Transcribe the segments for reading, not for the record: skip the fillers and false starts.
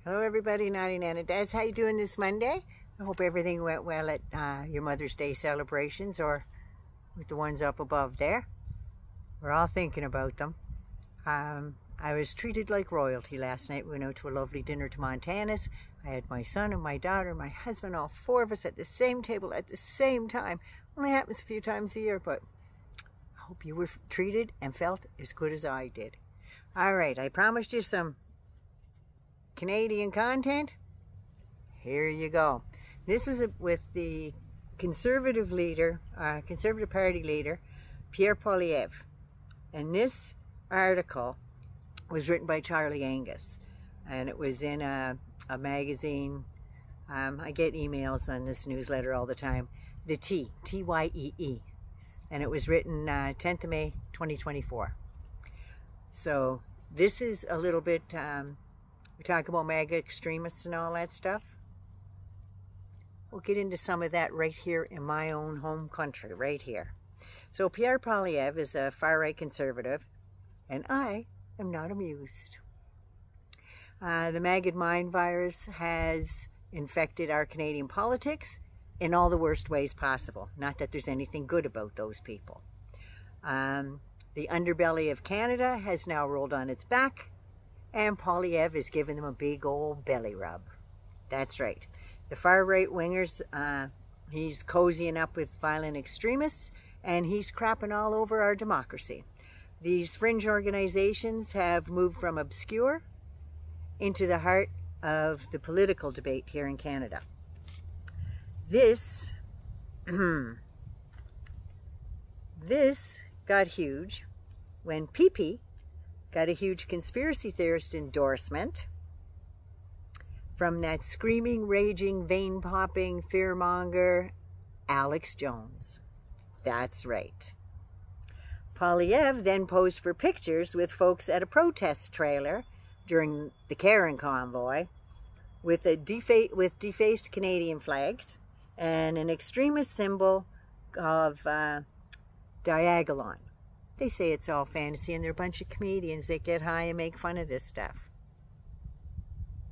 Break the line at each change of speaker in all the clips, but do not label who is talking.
Hello everybody, Naughty Nana Des. How you doing this Monday? I hope everything went well at your Mother's Day celebrations or with the ones up above there. We're all thinking about them. I was treated like royalty last night. We went out to a lovely dinner to Montana's. I had my son and my daughter, my husband, all four of us at the same table at the same time. Only happens a few times a year, but I hope you were treated and felt as good as I did. All right, I promised you some Canadian content. Here you go. This is with the Conservative leader, Conservative Party leader, Pierre Poilievre. And this article was written by Charlie Angus, and it was in a magazine. I get emails on this newsletter all the time. The Tyee, Tyee, and it was written 10th of May 2024. So this is a little bit. We talk about Maga extremists and all that stuff. We'll get into some of that right here in my own home country, right here. So Pierre Poilievre is a far-right conservative, and I am not amused. The Maga mind virus has infected our Canadian politics in all the worst ways possible. Not that there's anything good about those people. The underbelly of Canada has now rolled on its back, and Poilievre is giving them a big old belly rub. That's right. The far-right wingers, he's cozying up with violent extremists, and he's crapping all over our democracy. These fringe organizations have moved from obscure into the heart of the political debate here in Canada. This, this got huge when PP got a huge conspiracy theorist endorsement from that screaming, raging, vein-popping, fearmonger, Alex Jones. That's right. Poilievre then posed for pictures with folks at a protest trailer during the Karen convoy with defaced Canadian flags and an extremist symbol of Diagon. They say it's all fantasy, and they're a bunch of comedians that get high and make fun of this stuff.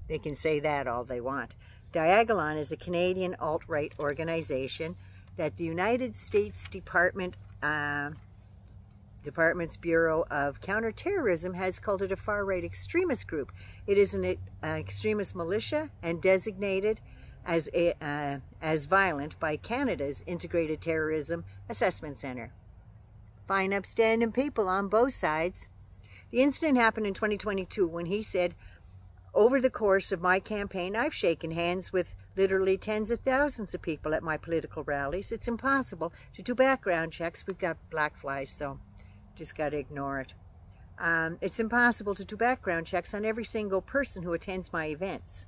They can say that all they want. Diagon is a Canadian alt-right organization that the United States Department's Bureau of Counterterrorism has called it a far-right extremist group. It is an extremist militia and designated as violent by Canada's Integrated Terrorism Assessment Centre. Fine, upstanding people on both sides. The incident happened in 2022 when he said, "Over the course of my campaign, I've shaken hands with literally tens of thousands of people at my political rallies. It's impossible to do background checks." We've got black flies, so just got to ignore it. It's impossible to do background checks on every single person who attends my events.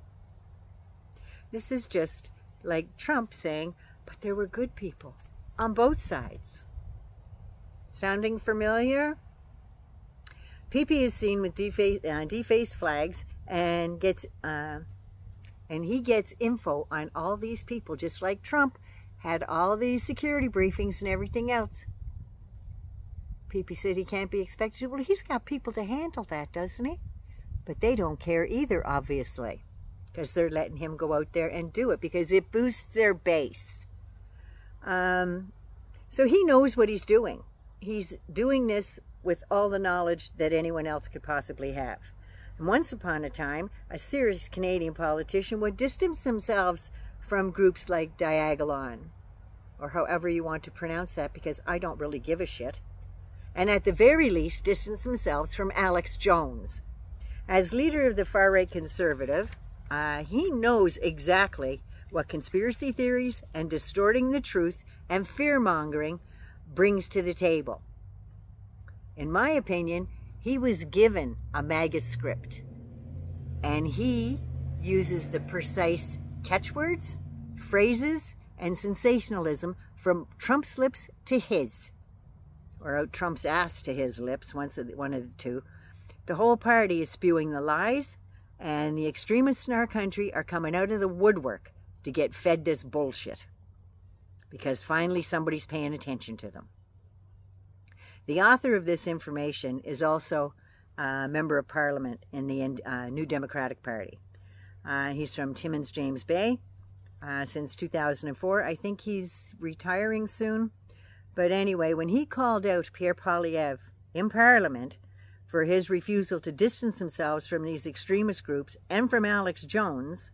This is just like Trump saying, but there were good people on both sides. Sounding familiar? PP is seen with defaced flags and he gets info on all these people, just like Trump had all these security briefings and everything else. PP said he can't be expected. Well, he's got people to handle that, doesn't he? But they don't care either, obviously, because they're letting him go out there and do it because it boosts their base. So he knows what he's doing. He's doing this with all the knowledge that anyone else could possibly have. And once upon a time, a serious Canadian politician would distance themselves from groups like Diagon, or however you want to pronounce that, because I don't really give a shit. And at the very least, distance themselves from Alex Jones. As leader of the far-right conservative, he knows exactly what conspiracy theories and distorting the truth and fear-mongering brings to the table. In my opinion, he was given a Maga script, and he uses the precise catchwords, phrases, and sensationalism from Trump's lips to his, or out Trump's ass to his lips, one of the two. The whole party is spewing the lies, and the extremists in our country are coming out of the woodwork to get fed this bullshit, because finally somebody's paying attention to them. The author of this information is also a member of Parliament in the New Democratic Party. He's from Timmins, James Bay, since 2004. I think he's retiring soon. But anyway, when he called out Pierre Poilievre in Parliament for his refusal to distance themselves from these extremist groups and from Alex Jones,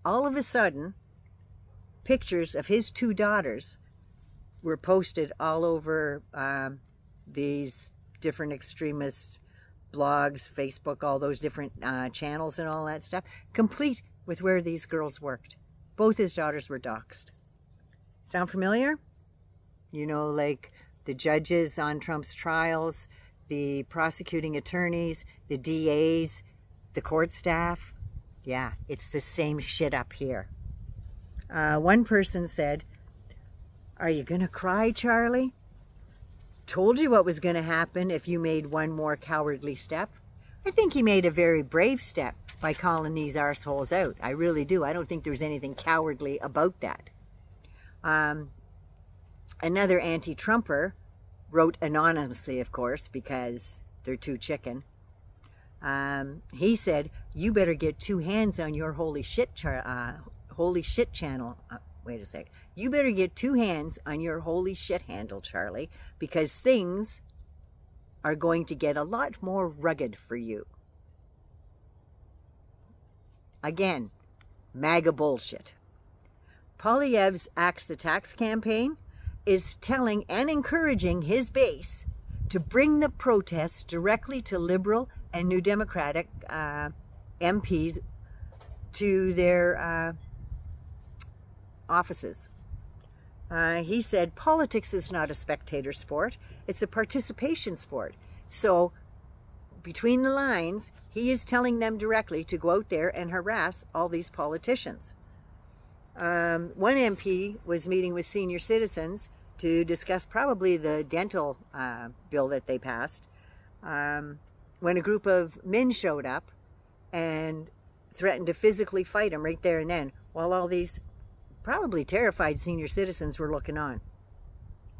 all of a sudden, pictures of his two daughters were posted all over these different extremist blogs, Facebook, all those different channels and all that stuff, complete with where these girls worked. Both his daughters were doxxed. Sound familiar? You know, like the judges on Trump's trials, the prosecuting attorneys, the DAs, the court staff. Yeah, it's the same shit up here. One person said, "Are you gonna cry, Charlie? Told you what was gonna happen if you made one more cowardly step." I think he made a very brave step by calling these arseholes out. I really do. I don't think there's anything cowardly about that. Another anti-Trumper wrote anonymously, of course, because they're too chicken. He said, "You better get two hands on your holy shit channel." Wait a sec. "You better get two hands on your holy shit handle, Charlie, because things are going to get a lot more rugged for you." Again, MAGA bullshit. Poilievre's Axe the Tax campaign is telling and encouraging his base to bring the protests directly to Liberal and New Democratic MPs to their offices. He said, "Politics is not a spectator sport, it's a participation sport." So, between the lines, he is telling them directly to go out there and harass all these politicians. One MP was meeting with senior citizens to discuss probably the dental bill that they passed, when a group of men showed up and threatened to physically fight him right there and then, while all these probably terrified senior citizens were looking on.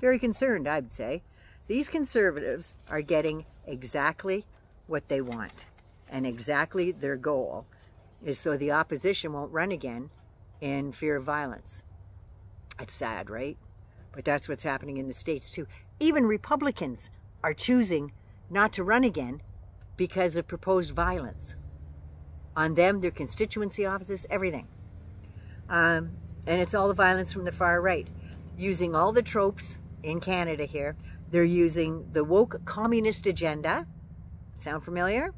Very concerned, I'd say. These conservatives are getting exactly what they want, and exactly their goal is so the opposition won't run again in fear of violence. It's sad, right? But that's what's happening in the States too. Even Republicans are choosing not to run again because of proposed violence on them, their constituency offices, everything. And it's all the violence from the far right, using all the tropes in Canada here. They're using the woke communist agenda. Sound familiar?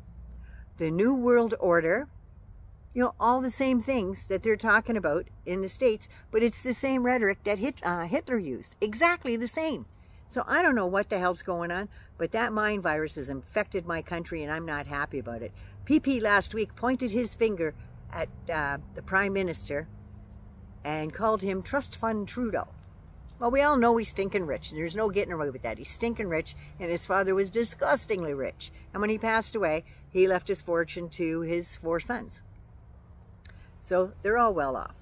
The New World Order. You know, all the same things that they're talking about in the States, but it's the same rhetoric that Hitler used. Exactly the same. So I don't know what the hell's going on, but that mind virus has infected my country and I'm not happy about it. PP last week pointed his finger at the Prime Minister and called him Trust Fund Trudeau. Well, we all know he's stinking rich. There's no getting away with that. He's stinking rich, and his father was disgustingly rich. And when he passed away, he left his fortune to his 4 sons. So they're all well off.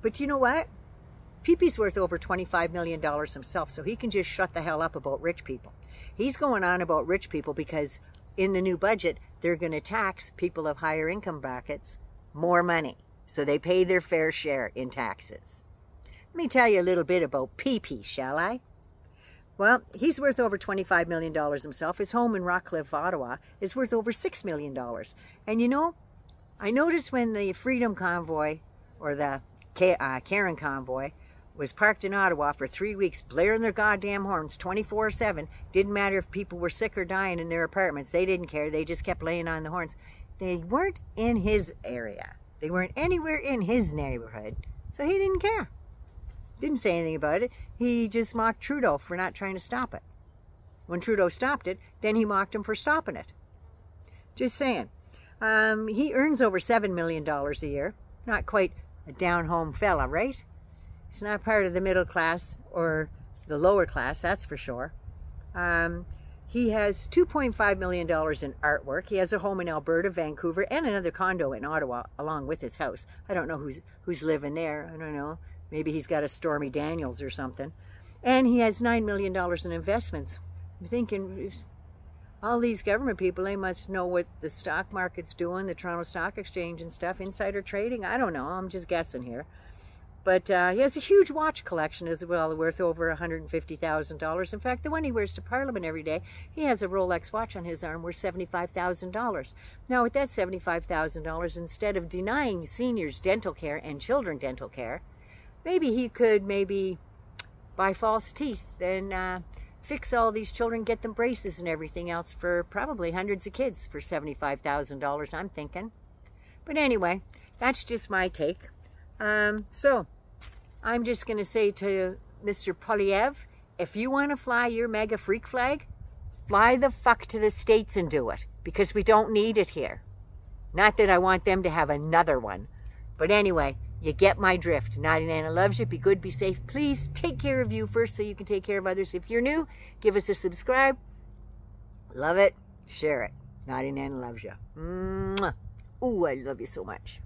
But you know what? PP's worth over $25 million himself, so he can just shut the hell up about rich people. He's going on about rich people because in the new budget, they're going to tax people of higher income brackets more money. So they pay their fair share in taxes. Let me tell you a little bit about PP, shall I? Well, he's worth over $25 million himself. His home in Rockcliffe, Ottawa, is worth over $6 million. And you know, I noticed when the Freedom Convoy, or the Karen Convoy, was parked in Ottawa for 3 weeks, blaring their goddamn horns 24/7. Didn't matter if people were sick or dying in their apartments. They didn't care. They just kept laying on the horns. They weren't in his area. They weren't anywhere in his neighborhood. So he didn't care. Didn't say anything about it. He just mocked Trudeau for not trying to stop it. When Trudeau stopped it, then he mocked him for stopping it. Just saying. He earns over $7 million a year. Not quite a down-home fella, right? He's not part of the middle class or the lower class, that's for sure. He has $2.5 million in artwork. He has a home in Alberta, Vancouver, and another condo in Ottawa along with his house. I don't know who's living there. I don't know. Maybe he's got a Stormy Daniels or something. And he has $9 million in investments. I'm thinking, all these government people, they must know what the stock market's doing, the Toronto Stock Exchange and stuff, insider trading. I don't know, I'm just guessing here. But he has a huge watch collection as well, worth over $150,000. In fact, the one he wears to Parliament every day, he has a Rolex watch on his arm worth $75,000. Now, with that $75,000, instead of denying seniors dental care and children dental care, maybe he could buy false teeth and fix all these children, get them braces and everything else for probably hundreds of kids for $75,000, I'm thinking. But anyway, that's just my take. So, I'm just going to say to Mr. Poilievre, if you want to fly your mega freak flag, fly the fuck to the States and do it. Because we don't need it here. Not that I want them to have another one. But anyway, you get my drift. Naughty Nana loves you. Be good, be safe. Please take care of you first so you can take care of others. If you're new, give us a subscribe. Love it. Share it. Naughty Nana loves you. Mwah. Ooh, I love you so much.